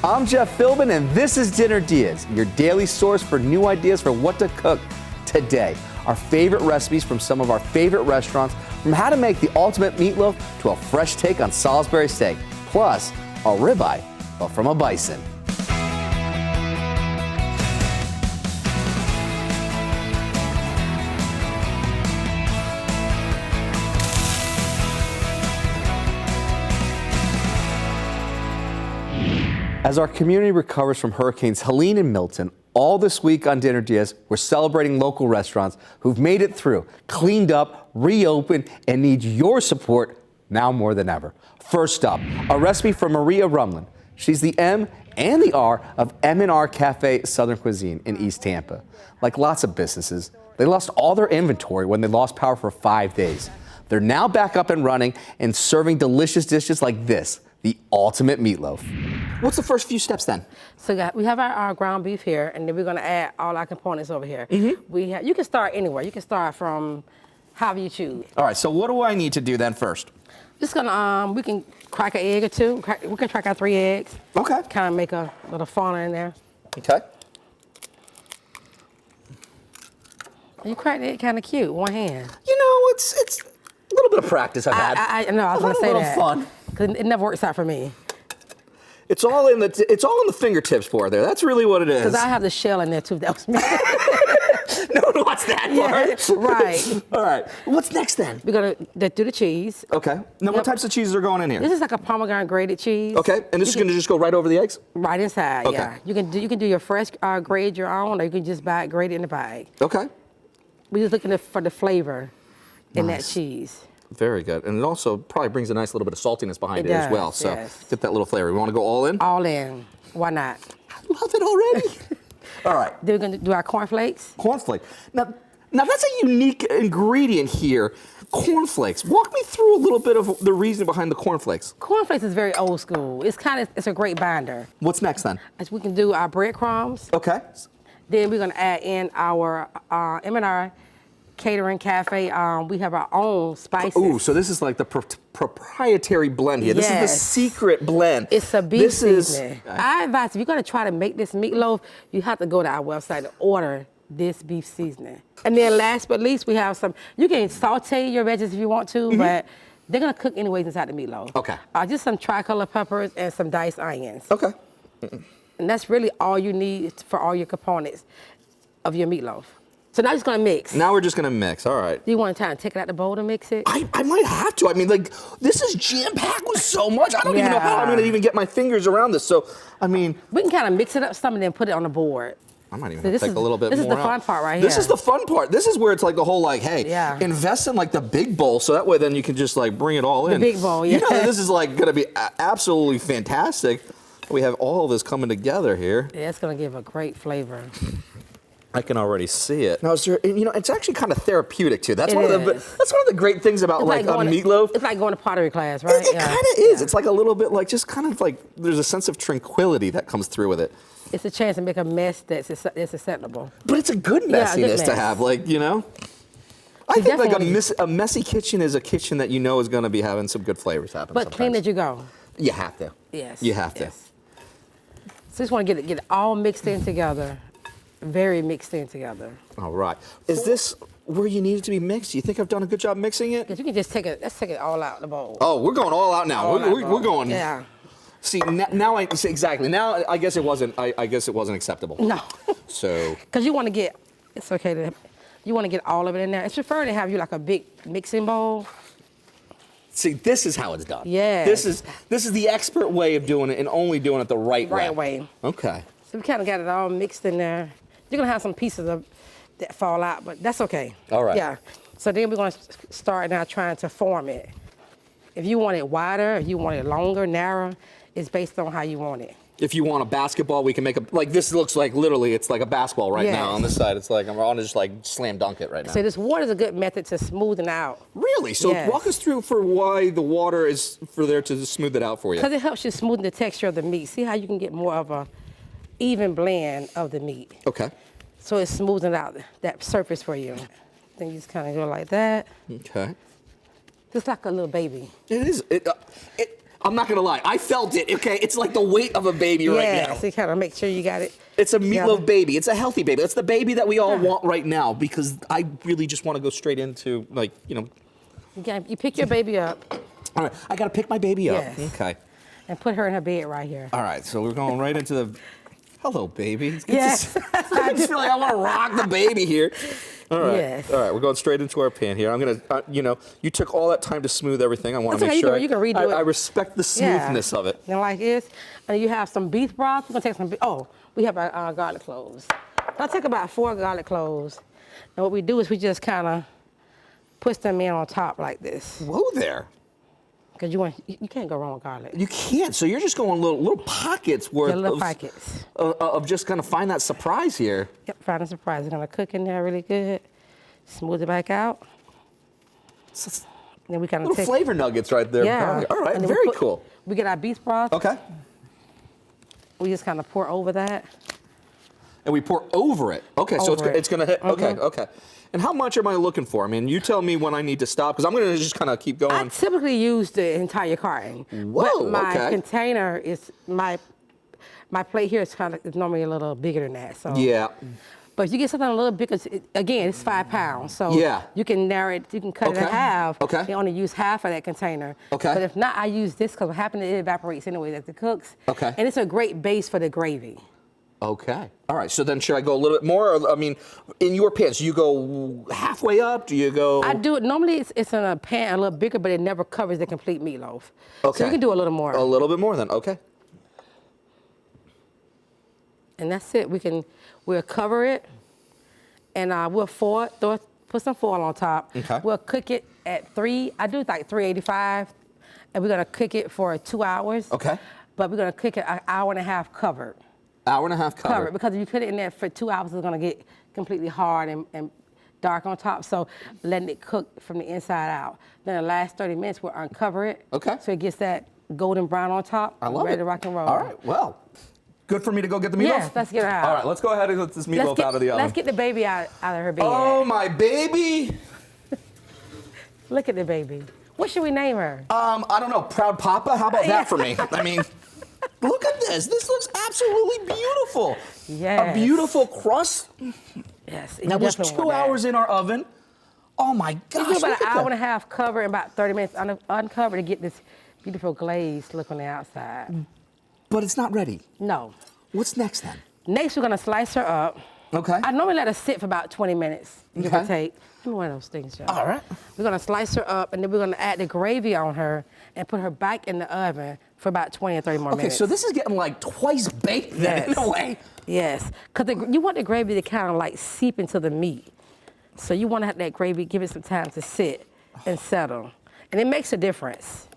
I'm Jeff Philbin, and this is Dinner DeeAs, your daily source for new ideas for what to cook today. Our favorite recipes from some of our favorite restaurants, from how to make the ultimate meatloaf to a fresh take on Salisbury steak, plus a ribeye, but from a bison. As our community recovers from Hurricanes Helene and Milton, all this week on Dinner DeeAs, we're celebrating local restaurants who've made it through, cleaned up, reopened, and need your support now more than ever. First up, a recipe from Maria Rumlin. She's the M and the R of M&R Cafe Southern Cuisine in East Tampa. Like lots of businesses, they lost all their inventory when they lost power for 5 days. They're now back up and running and serving delicious dishes like this, the ultimate meatloaf. What's the first few steps then? So we have our ground beef here, and then we're gonna add all our components over here. You can start anywhere. You can start from however you choose. All right, so what do I need to do then first? Just gonna, we can crack an egg or two. We can crack out 3 eggs. Okay. Kind of make a little fauna in there. Okay. You crack the egg kind of cute, one hand. You know, it's a little bit of practice I've had. I know, I was gonna say that. A little fun. Because it never works out for me. It's all in the fingertips for there. That's really what it is. Because I have the shell in there too. That was me. No, what's that part? Right. All right. What's next then? We're gonna do the cheese. Okay. Now, what types of cheeses are going in here? This is like a pomegranate grated cheese. Okay. And this is going to just go right over the eggs? Right inside. Okay. Yeah. You can do your fresh grade your own, or you can just buy it grated in the bag. Okay. We're just looking for the flavor in that cheese. Very good. And it also probably brings a nice little bit of saltiness behind it as well. So yes. Get that little flavor. We want to go all in? All in. Why not? I love it already. All right. Then we're going to do our cornflakes. Cornflake. Now that's a unique ingredient here. Cornflakes. Walk me through a little bit of the reason behind the cornflakes. Cornflakes is very old school. It's a great binder. What's next then? As we can do our breadcrumbs. Okay. Then we're going to add in our M&R Catering Cafe. We have our own spices. Ooh, so this is like the proprietary blend here. Yes. This is the secret blend. It's a beef seasoning. I advise, if you're going to try to make this meatloaf, you have to go to our website and order this beef seasoning. And then last but least, we have some, you can saute your veggies if you want to, but they're going to cook anyways inside the meatloaf. Okay. Just some tricolor peppers and some diced onions. Okay. And that's really all you need for all your components of your meatloaf. So now you're just gonna mix. Now we're just gonna mix, all right. Do you want to try and take it out the bowl to mix it? I might have to. I mean, like, this is jam-packed with so much. I don't even know how I'm gonna even get my fingers around this. So, I mean. We can kind of mix it up some and then put it on the board. I might even have to take a little bit more This is the fun part right here. This is the fun part. This is where it's like the whole like, hey, invest in like the big bowl so that way then you can just like bring it all in. The big bowl, yeah. You know that this is like gonna be absolutely fantastic. We have all of this coming together here. Yeah, it's gonna give a great flavor. I can already see it. Now, is there, you know, it's actually kind of therapeutic too. That's one of the great things about like a meatloaf. It's like going to pottery class, right? It kind of is. It's like a little bit like just kind of like there's a sense of tranquility that comes through with it. It's a chance to make a mess that's acceptable. But it's a good messiness to have, like, you know. I think like a messy kitchen is a kitchen that you know is going to be having some good flavors happen. But clean as you go. You have to. Yes. You have to. So just want to get it all mixed in together. Very mixed in together. All right. Is this where you need it to be mixed? Do you think I've done a good job mixing it? Because you can just take it, let's take it all out the bowl. Oh, we're going all out now. We're going. Yeah. See, now I see exactly. Now I guess it wasn't, I guess it wasn't acceptable. No. So. Because you want to get, it's okay to, you want to get all of it in there. It's preferred to have you like a big mixing bowl. See, this is how it's done. Yeah. This is the expert way of doing it and only doing it the right way. Right way. Okay. So we kind of got it all mixed in there. You're gonna have some pieces that fall out, but that's okay. All right. Yeah. So then we're gonna start now trying to form it. If you want it wider, if you want it longer, narrower, it's based on how you want it. If you want a basketball, we can make like this looks like literally it's like a basketball right now on this side. It's like I'm on to just like slam dunk it right now. So this water is a good method to smoothen out. Really? So walk us through for why the water is for there to smooth it out for you. Because it helps you smoothen the texture of the meat. See how you can get more of a even blend of the meat. Okay. So it's smoothing out that surface for you. Then you just kind of go like that. Okay. Just like a little baby. It is. I'm not gonna lie, I felt it, okay? It's like the weight of a baby right now. So you kind of make sure you got it. It's a Meatloaf baby. It's a healthy baby. It's the baby that we all want right now because I really just want to go straight into, like, you know. You pick your baby up. All right, I gotta pick my baby up. Yes. Okay. And put her in her bed right here. All right, so we're going right into the, hello, baby. Yes. I just feel like I want to rock the baby here. All right. Yes. All right, we're going straight into our pan here. I'm going to, you know, you took all that time to smooth everything. I want to That's make okay, sure you can redo it. I respect the smoothness of it. And like this. And you have some beef broth. We're going to take some, we have our garlic cloves. I'll take about 4 garlic cloves. And what we do is we just kind of push them in on top like this. Whoa there. Because you can't go wrong with garlic. You can't. So you're just going little pockets worth of just kind of find that surprise here. Yep, find a surprise. It's going to cook in there really good. Smooth it back out. Then we kind of little flavor nuggets right there. Yeah. All right, very cool. We get our beef broth. Okay. We just kind of pour over that. And we pour over it. Okay, so it's going to hit. Okay, okay. And how much am I looking for? I mean, you tell me when I need to stop, because I'm going to just kind of keep going. I typically use the entire carton. Whoa, but my container is, my plate here is normally a little bigger than that. So yeah. But if you get something a little bigger, again, it's 5 pounds. So you can narrow it, you can cut it in half. Okay. You only use half of that container. Okay. But if not, I use this because what happens is it evaporates anyway as it cooks. Okay. And it's a great base for the gravy. Okay. All right. So then should I go a little bit more? Or, I mean, in your pan, so you go halfway up? Do you go? I do it. Normally it's in a pan a little bigger, but it never covers the complete meatloaf. Okay. So you can do a little more. A little bit more then. Okay. And that's it. We'll cover it, and we'll put some foil on top. Okay. We'll cook it at I do like 385, and we're gonna cook it for 2 hours. Okay. But we're gonna cook it an hour and a half covered. Hour and a half covered. Because if you put it in there for 2 hours, it's gonna get completely hard and dark on top. So letting it cook from the inside out. Then the last 30 minutes, we'll uncover it. Okay. So it gets that golden brown on top. I love it. Ready to rock and roll. All right. Well, good for me to go get the meatloaf? Yes, let's get it out. All right, let's go ahead and get this meatloaf out of the oven. Let's get the baby out of her bed. Oh, my baby. Look at the baby. What should we name her? I don't know. Proud Papa? How about that for me? I mean, look at this. This looks absolutely beautiful. Yes. A beautiful crust. Yes. That was 2 hours in our oven. Oh, my gosh. You do about an hour and a half cover and about 30 minutes uncover to get this beautiful glazed look on the outside. But it's not ready. No. What's next then? Next, we're gonna slice her up. Okay. I normally let her sit for about 20 minutes, give or take. Give me one of those things, y'all. All right. We're gonna slice her up, and then we're gonna add the gravy on her and put her back in the oven for about 20 or 30 more minutes. Okay, so this is getting like twice baked then, in a way. Yes, because you want the gravy to kind of like seep into the meat. So you want to have that gravy, give it some time to sit and settle. And it makes a difference.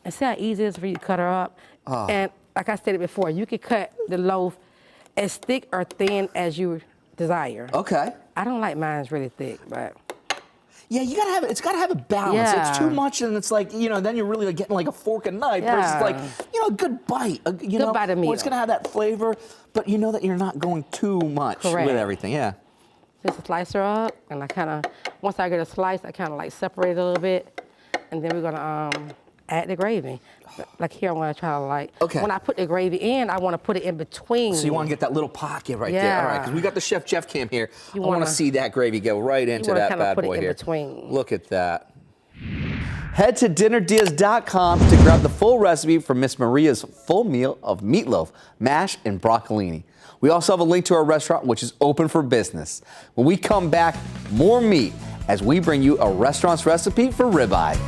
And see how easy it is for you to cut her up? And like I stated before, you can cut the loaf as thick or thin as you desire. Okay. I don't like mine really thick, but. Yeah, you gotta have it. It's gotta have a balance. Yeah. It's too much, and it's like, you know, then you're really like getting like a fork and knife. Yeah. Versus like, you know, a good bite. Good bite of meat. Where it's gonna have that flavor, but you know that you're not going too much with everything. Yeah. Just slice her up, and I kind of, once I get a slice, I kind of like separate it a little bit, and then we're gonna add the gravy. Like here, I want to try to like, when I put the gravy in, I want to put it in between. So you want to get that little pocket right there. All right, because we got the Chef Jeff cam here. I want to see that gravy go right into that bad boy here. Between. Look at that. Head to DinnerDeeAs.com to grab the full recipe for Miss Maria's full meal of meatloaf, mash, and broccolini. We also have a link to our restaurant, which is open for business. When we come back, more meat as we bring you a restaurant's recipe for ribeye.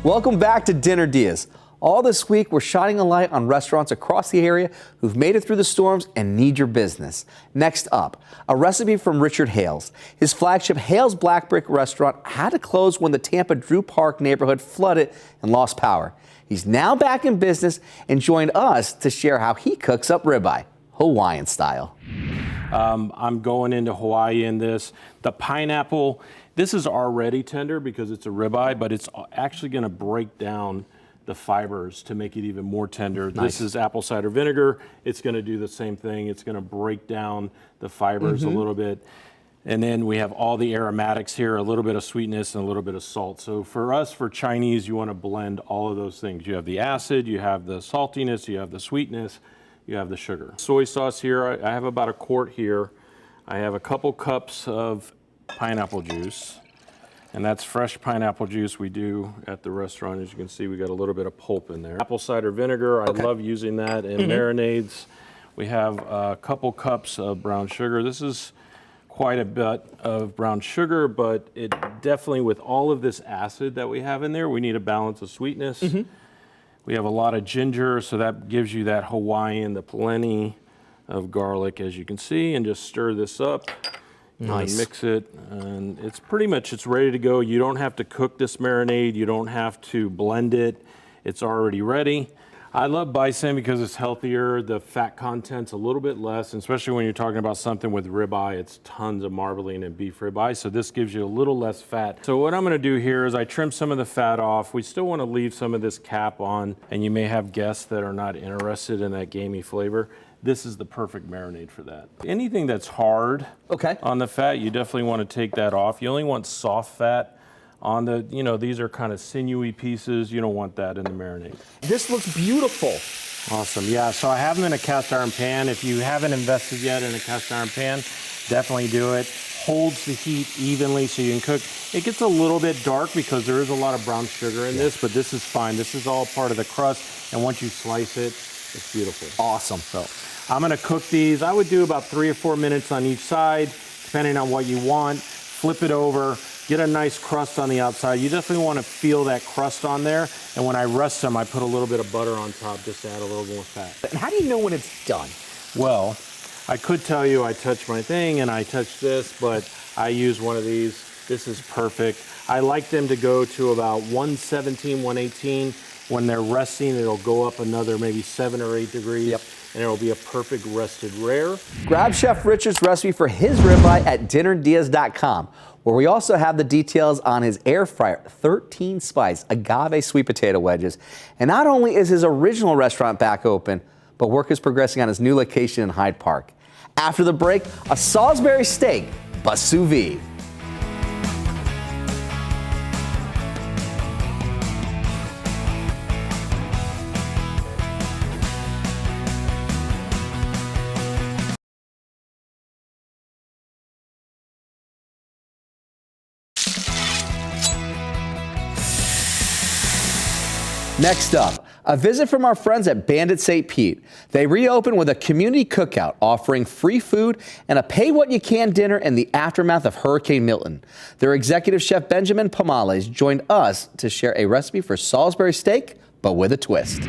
Welcome back to Dinner Diaz. All this week, we're shining a light on restaurants across the area who've made it through the storms and need your business. Next up, a recipe from Richard Hales. His flagship Hales Black Brick restaurant had to close when the Tampa Drew Park neighborhood flooded and lost power. He's now back in business and joined us to share how he cooks up ribeye, Hawaiian style. I'm going into Hawaii in this. The pineapple This is already tender because it's a ribeye, but it's actually going to break down the fibers to make it even more tender. Nice. This is apple cider vinegar. It's going to do the same thing. It's going to break down the fibers a little bit. And then we have all the aromatics here, a little bit of sweetness and a little bit of salt. So for us, for Chinese, you want to blend all of those things. You have the acid, you have the saltiness, you have the sweetness, you have the sugar. Soy sauce here, I have about a quart here. I have a couple cups of pineapple juice. And that's fresh pineapple juice we do at the restaurant. As you can see, we got a little bit of pulp in there. Apple cider vinegar, I love using that in marinades. We have a couple cups of brown sugar. This is quite a bit of brown sugar, but it definitely, with all of this acid that we have in there, we need a balance of sweetness. We have a lot of ginger, so that gives you that Hawaiian, the plenty of garlic, as you can see, and just stir this up. Nice. Mix it, and it's pretty much, it's ready to go. You don't have to cook this marinade. You don't have to blend it. It's already ready. I love Bison because it's healthier. The fat content's a little bit less, especially when you're talking about something with ribeye. It's tons of marbling and beef ribeye, so this gives you a little less fat. So what I'm gonna do here is I trim some of the fat off. We still wanna leave some of this cap on, and you may have guests that are not interested in that gamey flavor. This is the perfect marinade for that. Anything that's hard on the fat, you definitely wanna take that off. You only want soft fat on the, these are kind of sinewy pieces. You don't want that in the marinade. This looks beautiful. Awesome, yeah, so I have them in a cast iron pan. If you haven't invested yet in a cast iron pan, definitely do it. Holds the heat evenly so you can cook. It gets a little bit dark because there is a lot of brown sugar in this, but this is fine. This is all part of the crust, and once you slice it, it's beautiful. Awesome. So I'm gonna cook these. I would do about 3 or 4 minutes on each side, depending on what you want. Flip it over. Get a nice crust on the outside. You definitely want to feel that crust on there. And when I rest them, I put a little bit of butter on top just to add a little more fat. And how do you know when it's done? Well, I could tell you I touched my thing and I touched this, but I use one of these. This is perfect. I like them to go to about 117, 118. When they're resting, it'll go up another maybe 7 or 8 degrees. And it'll be a perfect rested rare. Grab Chef Richard's recipe for his ribeye at dinnerdeas.com, where we also have the details on his air fryer 13 spice agave sweet potato wedges. And not only is his original restaurant back open, but work is progressing on his new location in Hyde Park. After the break, a Salisbury steak, but sous vide. Next up, a visit from our friends at Bandit St. Pete. They reopened with a community cookout offering free food and a pay-what-you-can dinner in the aftermath of Hurricane Milton. Their executive chef Benjamin Pomales joined us to share a recipe for Salisbury steak, but with a twist.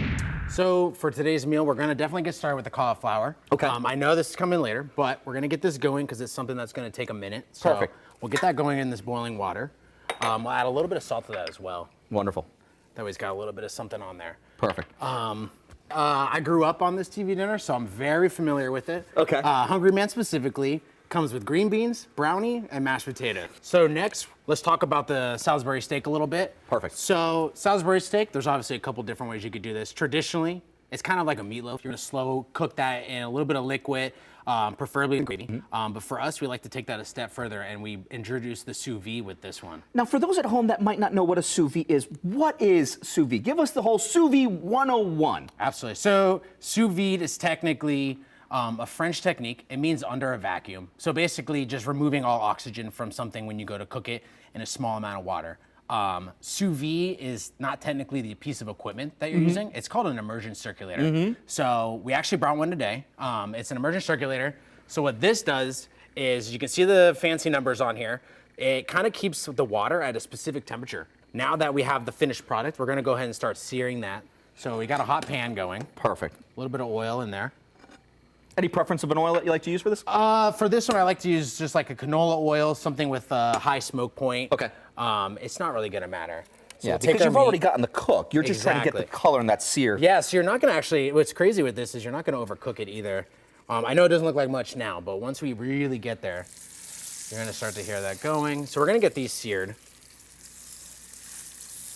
So for today's meal, we're gonna definitely get started with the cauliflower. Okay. I know this is coming later, but we're gonna get this going because it's something that's gonna take a minute. So Perfect. We'll get that going in this boiling water. We'll add a little bit of salt to that as well. Wonderful. That way it's got a little bit of something on there. Perfect. I grew up on this TV dinner, so I'm very familiar with it. Okay. Hungry Man specifically comes with green beans, brownie, and mashed potato. So next, let's talk about the Salisbury steak a little bit. Perfect. So Salisbury steak, there's obviously a couple different ways you could do this. Traditionally, it's kind of like a meatloaf. You're gonna slow cook that in a little bit of liquid, preferably in gravy. But for us, we like to take that a step further, and we introduce the sous vide with this one. Now, for those at home that might not know what a sous vide is, what is sous vide? Give us the whole sous vide 101. Absolutely. So sous vide is technically a French technique. It means under a vacuum. So basically just removing all oxygen from something when you go to cook it in a small amount of water. Sous vide is not technically the piece of equipment that you're using. It's called an immersion circulator. So we actually brought one today. It's an immersion circulator. So what this does is, you can see the fancy numbers on here. It kind of keeps the water at a specific temperature. Now that we have the finished product, we're gonna go ahead and start searing that. So we got a hot pan going. Perfect. A little bit of oil in there. Any preference of an oil that you like to use for this? For this one, I like to use just like a canola oil, something with a high smoke point. Okay. It's not really gonna matter. So Yeah, we'll take because our you've already meat. gotten the cook. You're just trying to get the Exactly. color in that sear. Yeah, so you're not gonna actually, what's crazy with this is you're not gonna overcook it either. I know it doesn't look like much now, but once we really get there, You're gonna start to hear that going. So we're gonna get these seared.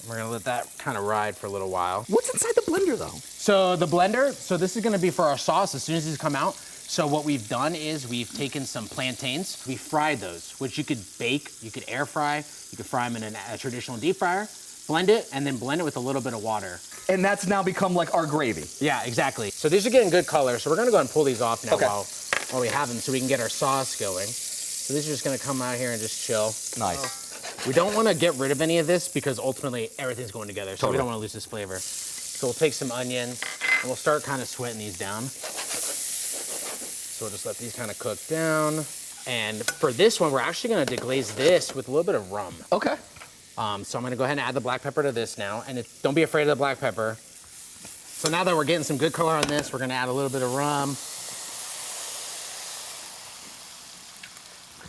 We're gonna let that kind of ride for a little while. What's inside the blender though? So the blender, so this is gonna be for our sauce as soon as these come out. So what we've done is we've taken some plantains, we fried those, which you could bake, you could air fry, you could fry them in a traditional deep fryer, blend it, and then blend it with a little bit of water. And that's now become like our gravy. Yeah, exactly. So these are getting good color, so we're gonna go ahead and pull these off now Okay. while we have them so we can get our sauce going. So these are just gonna come out here and just chill. Nice. We don't wanna get rid of any of this because ultimately everything's going together, so we Totally. don't wanna lose this flavor. So we'll take some onions and we'll start kind of sweating these down. So we'll just let these kind of cook down. And for this one, we're actually gonna deglaze this with a little bit of rum. Okay. So I'm gonna go ahead and add the black pepper to this now. And don't be afraid of the black pepper. So now that we're getting some good color on this, we're gonna add a little bit of rum.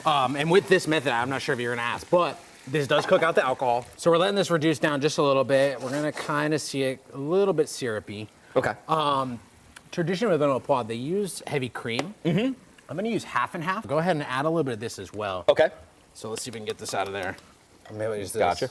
And with this method, I'm not sure if you're gonna ask, but this does cook out the alcohol. So we're letting this reduce down just a little bit. We're gonna kind of see it a little bit syrupy. Okay. Traditionally with vanilla pod, they use heavy cream. I'm gonna use half and half. Go ahead and add a little bit of this as well. Okay. So let's see if we can get this out of there. Maybe use this. Gotcha.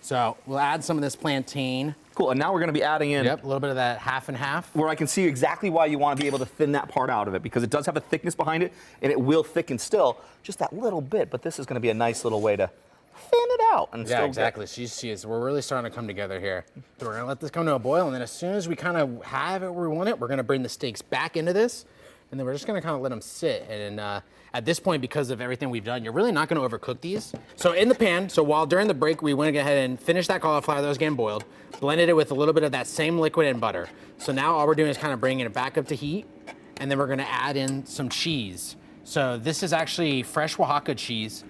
So we'll add some of this plantain. Cool. And now we're going to be adding in Yep, a little bit of that half and half. where I can see exactly why you want to be able to thin that part out of it, because it does have a thickness behind it, and it will thicken still, just that little bit. But this is going to be a nice little way to thin it out. And Yeah, still exactly. So you see, we're really starting to come together here. So we're gonna let this come to a boil, and then as soon as we kind of have it where we want it, we're gonna bring the steaks back into this, and then we're just gonna kind of let them sit. And at this point, because of everything we've done, you're really not gonna overcook these. So in the pan, so while during the break, we went ahead and finished that cauliflower that was getting boiled, blended it with a little bit of that same liquid and butter. So now all we're doing is kind of bringing it back up to heat, and then we're gonna add in some cheese. So this is actually fresh Oaxaca cheese.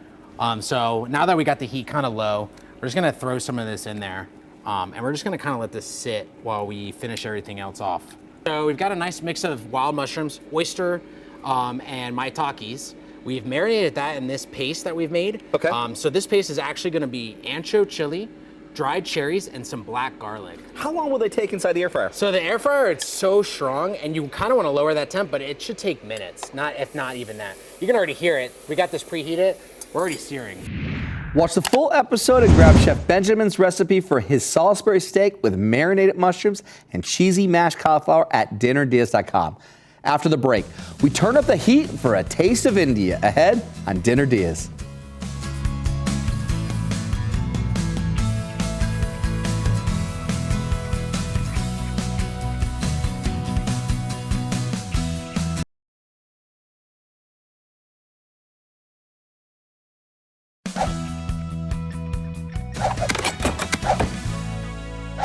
So now that we got the heat kind of low, we're just gonna throw some of this in there. And we're just gonna kind of let this sit while we finish everything else off. So we've got a nice mix of wild mushrooms, oyster, and maitakes. We've marinated that in this paste that we've made. Okay. So this paste is actually gonna be ancho chili, dried cherries, and some black garlic. How long will they take inside the air fryer? So the air fryer, it's so strong, and you kind of want to lower that temp, but it should take minutes, if not even that. You can already hear it. We got this preheated. We're already searing. Watch the full episode and grab Chef Benjamin's recipe for his Salisbury steak with marinated mushrooms and cheesy mashed cauliflower at dinnerdeas.com. After the break, we turn up the heat for a taste of India ahead on Dinner Deas.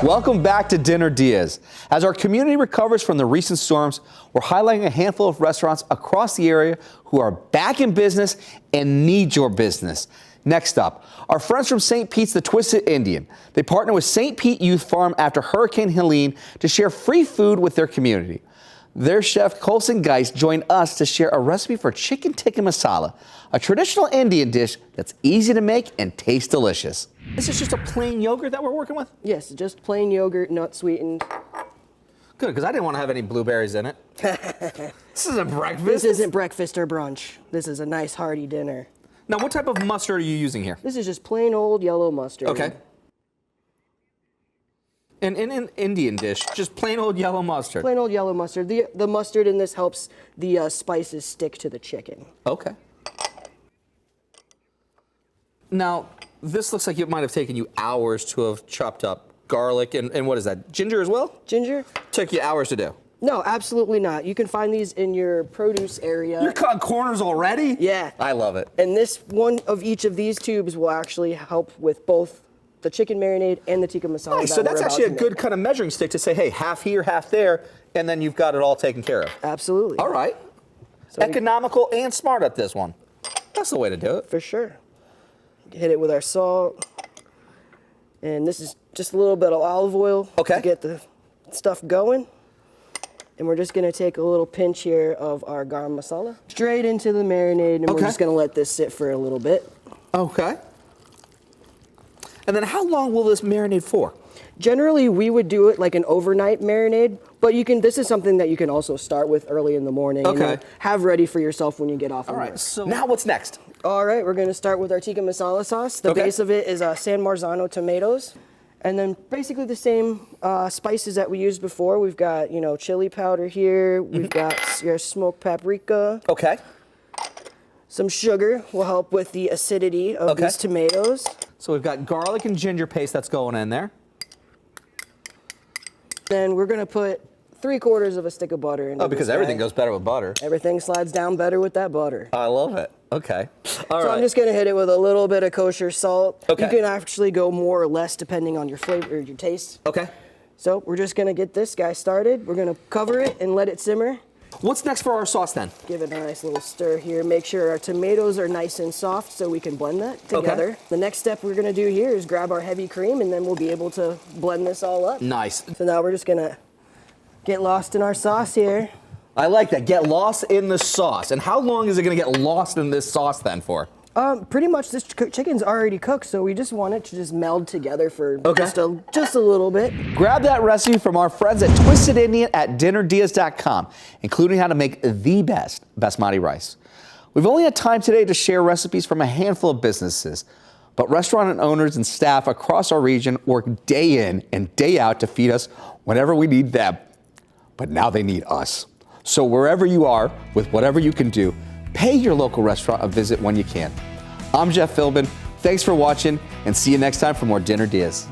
Welcome back to Dinner Deas. As our community recovers from the recent storms, we're highlighting a handful of restaurants across the area who are back in business and need your business. Next up, our friends from St. Pete's the Twisted Indian. They partner with St. Pete Youth Farm after Hurricane Helene to share free food with their community. Their chef, Colson Geist, joined us to share a recipe for chicken tikka masala, a traditional Indian dish that's easy to make and tastes delicious. This is just a plain yogurt that we're working with? Yes, just plain yogurt, not sweetened. Good, because I didn't want to have any blueberries in it. This isn't breakfast. This isn't breakfast or brunch. This is a nice hearty dinner. Now, what type of mustard are you using here? This is just plain old yellow mustard. Okay. And in an Indian dish, just plain old yellow mustard. Plain old yellow mustard. The mustard in this helps the spices stick to the chicken. Okay. Now, this looks like it might have taken you hours to have chopped up garlic and what is that, ginger as well? Ginger? Took you hours to do. No, absolutely not. You can find these in your produce area. You're cutting corners already? Yeah. I love it. And this one of each of these tubes will actually help with both the chicken marinade and the tikka masala. Nice, that so that's we're actually a about to good make. kind of measuring stick to say, hey, half here, half there, and then you've got it all taken care of. Absolutely. All right. So Economical and smart at this one. That's the way to do it. For sure. Hit it with our salt. And this is just a little bit of olive oil Okay. to get the stuff going. And we're just gonna take a little pinch here of our garam masala. Straight into the marinade, and Okay. we're just gonna let this sit for a little bit. Okay. And then how long will this marinate for? Generally, we would do it like an overnight marinade, but this is something that you can also start with early in the morning and then have ready for yourself when you get off. All right, so now what's next? All right, we're gonna start with our tikka masala sauce. The base of it is San Marzano tomatoes. And then basically the same spices that we used before. We've got, chili powder here. We've got your smoked paprika. Okay. Some sugar will help with the acidity of these tomatoes. So we've got garlic and ginger paste that's going in there. Then we're gonna put 3/4 of a stick of butter in. Oh, because everything goes better with butter. Everything slides down better with that butter. I love it. Okay. All So right. I'm just gonna hit it with a little bit of kosher salt. Okay. You can actually go more or less depending on your flavor or your taste. Okay. So we're just gonna get this guy started. We're gonna cover it and let it simmer. What's next for our sauce then? Give it a nice little stir here. Make sure our tomatoes are nice and soft so we can blend that together. Okay. The next step we're gonna do here is grab our heavy cream and then we'll be able to blend this all up. Nice. So now we're just gonna get lost in our sauce here. I like that. Get lost in the sauce. And how long is it going to get lost in this sauce then for? Pretty much this chicken's already cooked, so we just want it to just meld together for just a little bit. Grab that recipe from our friends at Twisted Indian at dinnerdeas.com, including how to make the best basmati rice. We've only had time today to share recipes from a handful of businesses, but restaurant owners and staff across our region work day in and day out to feed us whenever we need them. But now they need us. So wherever you are, with whatever you can do, pay your local restaurant a visit when you can. I'm Jeff Philbin. Thanks for watching, and see you next time for more Dinner Dias.